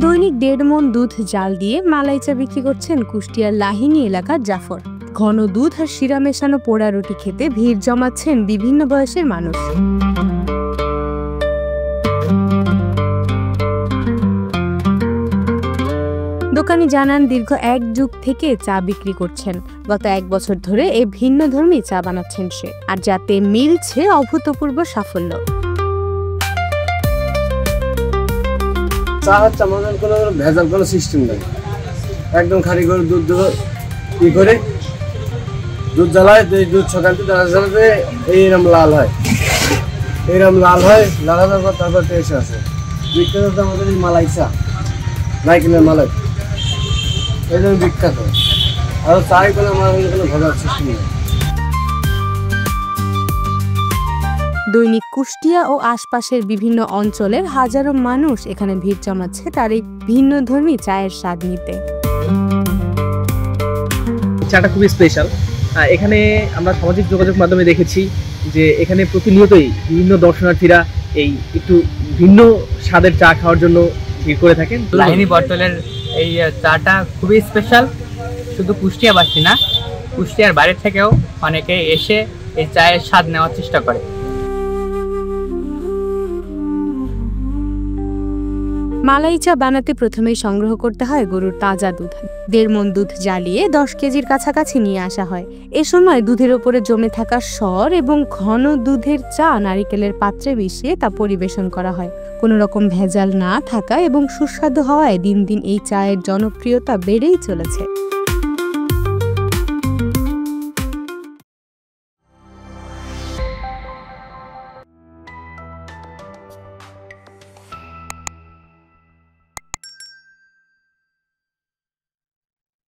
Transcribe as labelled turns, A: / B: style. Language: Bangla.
A: দৈনিক 1.5 মণ দুধ জাল দিয়ে মালাই চা বিক্রি করছেন কুষ্টিয়ার লাহিনী এলাকার জাফর। ঘন দুধ আর শিরা মেশানো পোড়া রুটি খেতে ভিড় জমাচ্ছেন বিভিন্ন বয়সের মানুষ। দোকানি জানান, দীর্ঘ 1 যুগ থেকে চা বিক্রি করছেন। গত 1 বছর ধরে এই ভিন্ন ধর্মী চা বানাচ্ছেন সে, আর যাতে মিলছে অভূতপূর্ব সাফল্য।
B: চা হচ্ছে আমাদের কোনো ভেজাল কোনো সিস্টেম নেই, একদম খাঁটি করে দুধ ই করে দুধ জ্বালায়, দুধ সকালে জ্বালাতে এইরকম লাল হয়, লাল হওয়ার পর তারপর টেস্ট আছে। বিখ্যাত আমাদের এই মালাই চা, নাইকেলের মালাই, এই জন্য বিখ্যাত। আর চাই করে আমাদের কোনো ভেজাল সিস্টেম নেই।
A: দৈনিক কুষ্টিয়া ও আশপাশের বিভিন্ন অঞ্চলের হাজারো মানুষ এখানে ভিড় জমাচ্ছে তার এই ভিন্নধর্মী চায়ের স্বাদ নিতে।
C: চাটা খুবই স্পেশাল। এখানে আমরা সামাজিক যোগাযোগ মাধ্যমে দেখেছি যে এখানে প্রতিনিয়তই বিভিন্ন দর্শনার্থীরা এই একটু ভিন্ন স্বাদের চা খাওয়ার জন্য ভিড় করে থাকেন।
D: লাহিনী বটতলের এই চাটা খুবই স্পেশাল। শুধু কুষ্টিয়াবাসী না, কুষ্টিয়ার বাইরে থেকেও অনেকে এসে এই চায়ের স্বাদ নেওয়ার চেষ্টা করে।
A: মালাই চা বানাতে প্রথমেই সংগ্রহ করতে হয় গরুর তাজা দুধ। 1.5 মণ দুধ জ্বালিয়ে 10 কেজির কাছাকাছি নিয়ে আসা হয়। এ সময় দুধের ওপরে জমে থাকা সর এবং ঘন দুধের চা নারিকেলের পাত্রে মিশিয়ে তা পরিবেশন করা হয়। কোনো রকম ভেজাল না থাকা এবং সুস্বাদু হওয়ায় দিন দিন এই চায়ের জনপ্রিয়তা বেড়েই চলেছে।